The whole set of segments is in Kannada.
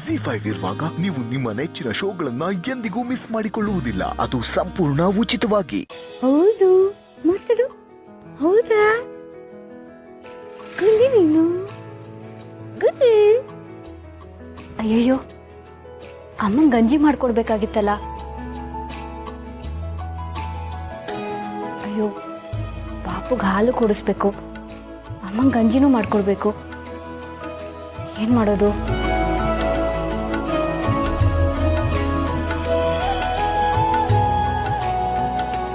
ಜಿ5 ಇರುವಾಗ ನೀವು ನಿಮ್ಮ ನೆಚ್ಚಿನ ಶೋಗಳನ್ನ ಎಂದಿಗೂ ಮಿಸ್ ಮಾಡಿಕೊಳ್ಳುವುದಿಲ್ಲ. ಅದು ಸಂಪೂರ್ಣ ಉಚಿತವಾಗಿ. ಹೌದು ಮಾತಾಡು. ಹೌದಾ ನೀನು ಅಯ್ಯಯ್ಯೋ, ಅಮ್ಮಂಗೆ ಗಂಜಿ ಮಾಡ್ಕೊಡ್ಬೇಕಾಗಿತ್ತಲ್ಲ. ಅಯ್ಯೋ, ಪಾಪುಗೆ ಹಾಲು ಕುಡಿಸ್ಬೇಕು, ಅಮ್ಮಂಗೆ ಗಂಜಿನೂ ಮಾಡ್ಕೊಡ್ಬೇಕು. ಏನು ಮಾಡೋದು?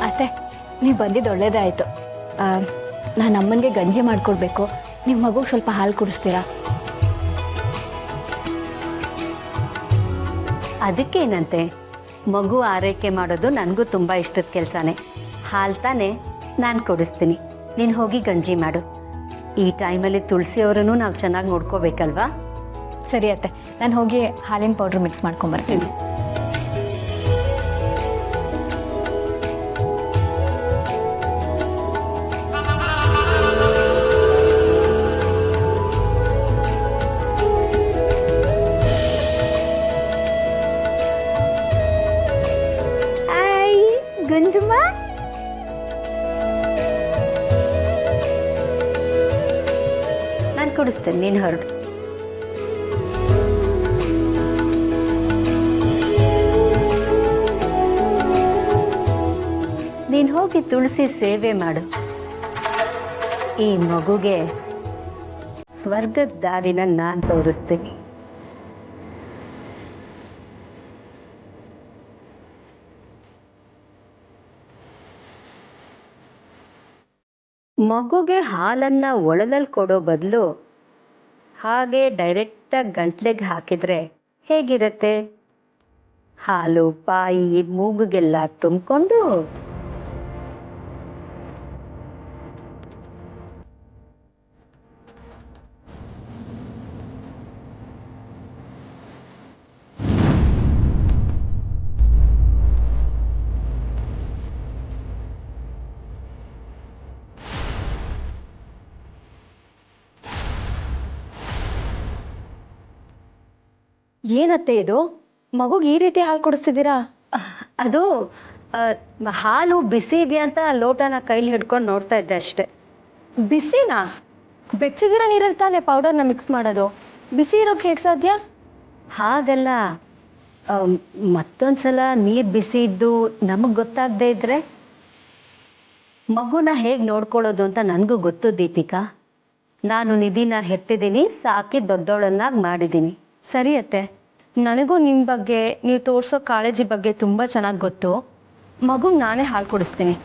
ಅತ್ತೆ, ನೀವು ಬಂದಿದ್ದು ಒಳ್ಳೇದೇ ಆಯಿತು. ನಾನು ಅಮ್ಮನಿಗೆ ಗಂಜಿ ಮಾಡಿಕೊಡ್ಬೇಕು, ನಿಮ್ಮ ಮಗುಗೆ ಸ್ವಲ್ಪ ಹಾಲು ಕುಡಿಸ್ತೀರಾ? ಅದಕ್ಕೇನಂತೆ, ಮಗು ಆರೈಕೆ ಮಾಡೋದು ನನಗೂ ತುಂಬ ಇಷ್ಟದ ಕೆಲಸನೇ. ಹಾಲು ತಾನೇ, ನಾನು ಕೊಡಿಸ್ತೀನಿ, ನೀನು ಹೋಗಿ ಗಂಜಿ ಮಾಡು. ಈ ಟೈಮಲ್ಲಿ ತುಳಸಿಯವರನ್ನು ನಾವು ಚೆನ್ನಾಗಿ ನೋಡ್ಕೋಬೇಕಲ್ವಾ? ಸರಿ ಅತ್ತೆ, ನಾನು ಹೋಗಿ ಹಾಲಿನ ಪೌಡ್ರ್ ಮಿಕ್ಸ್ ಮಾಡ್ಕೊಂಬರ್ತೀನಿ. ಗಂಧಮ್ಮ, ನಾನು ಕೊಡಿಸ್ತೇನೆ, ನೀನು ಹೊರಡು. ನೀನು ಹೋಗಿ ತುಳಸಿ ಸೇವೆ ಮಾಡು. ಈ ಮಗುಗೆ ಸ್ವರ್ಗದ ದಾರಿನ ನಾನು ತೋರಿಸ್ತೀನಿ. ಮಗುಗೆ ಹಾಲನ್ನು ಒಳಲಲ್ಲಿ ಕೊಡೋ ಬದಲು ಹಾಗೆ ಡೈರೆಕ್ಟಾಗಿ ಗಂಟ್ಲಿಗೆ ಹಾಕಿದರೆ ಹೇಗಿರುತ್ತೆ? ಹಾಲು ಬಾಯಿ ಮೂಗುಗೆಲ್ಲ ತುಂಬಿಕೊಂಡು ಏನತ್ತೆ ಇದು? ಮಗುಗೆ ಈ ರೀತಿ ಹಾಲು ಕೊಡಿಸ್ತಿದ್ದೀರಾ? ಅದು ಹಾಲು ಬಿಸಿ ಇದೆಯಾ ಅಂತ ಲೋಟನ ಕೈಲಿ ಹಿಡ್ಕೊಂಡು ನೋಡ್ತಾ ಇದ್ದೆ ಅಷ್ಟೆ. ಬಿಸಿನಾ? ಬೆಚ್ಚಗಿರೋ ನೀರಲ್ಲಿ ತಾನೇ ಪೌಡರ್ನ ಮಿಕ್ಸ್ ಮಾಡೋದು, ಬಿಸಿ ಇರೋಕ್ಕೆ ಹೇಗೆ ಸಾಧ್ಯ? ಹಾಗಲ್ಲ, ಮತ್ತೊಂದ್ಸಲ ನೀರು ಬಿಸಿ ಇದ್ದು ನಮಗೆ ಗೊತ್ತಾಗದೇ ಇದ್ರೆ ಮಗುನ ಹೇಗೆ ನೋಡ್ಕೊಳ್ಳೋದು ಅಂತ ನನಗೂ ಗೊತ್ತು ದೀಪಿಕಾ. ನಾನು ನಿಧಿನ ಹೆತ್ತಿದ್ದೀನಿ, ಸಾಕಿ ದೊಡ್ಡವಳನ್ನಾಗಿ ಮಾಡಿದ್ದೀನಿ. ಸರಿ ಅತ್ತೆ, ನನಗೂ ನಿಮ್ಮ ಬಗ್ಗೆ, ನೀವು ತೋರಿಸೋ ಕಾಳಜಿ ಬಗ್ಗೆ ತುಂಬ ಚೆನ್ನಾಗಿ ಗೊತ್ತು. ಮಗುಗೆ ನಾನೇ ಹಾಲು ಕೊಡಿಸ್ತೀನಿ.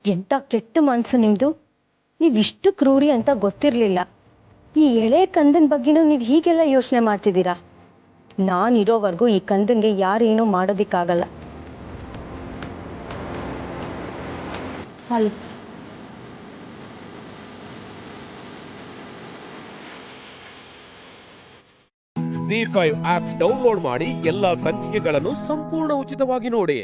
ಎಂಥ ಕೆಟ್ಟ ಮನಸ್ಸು ನಿಮ್ಮದು! ನೀವಿಷ್ಟು ಕ್ರೂರಿ ಅಂತ ಗೊತ್ತಿರಲಿಲ್ಲ. ಈ ಎಳೆ ಕಂದನ ಬಗ್ಗೆನೂ ನೀವು ಹೀಗೆಲ್ಲ ಯೋಚನೆ ಮಾಡ್ತಿದ್ದೀರಾ? ನಾನಿರೋವರೆಗೂ ಈ ಕಂದನಿಗೆ ಯಾರೇನೂ ಮಾಡೋದಕ್ಕಾಗಲ್ಲ. ಅಲ್ಲಿ ಜಿ5 ಆಪ್ ಡೌನ್ಲೋಡ್ ಮಾಡಿ ಎಲ್ಲಾ ಸಂಚಿಕೆಗಳನ್ನು ಸಂಪೂರ್ಣ ಉಚಿತವಾಗಿ ನೋಡಿ.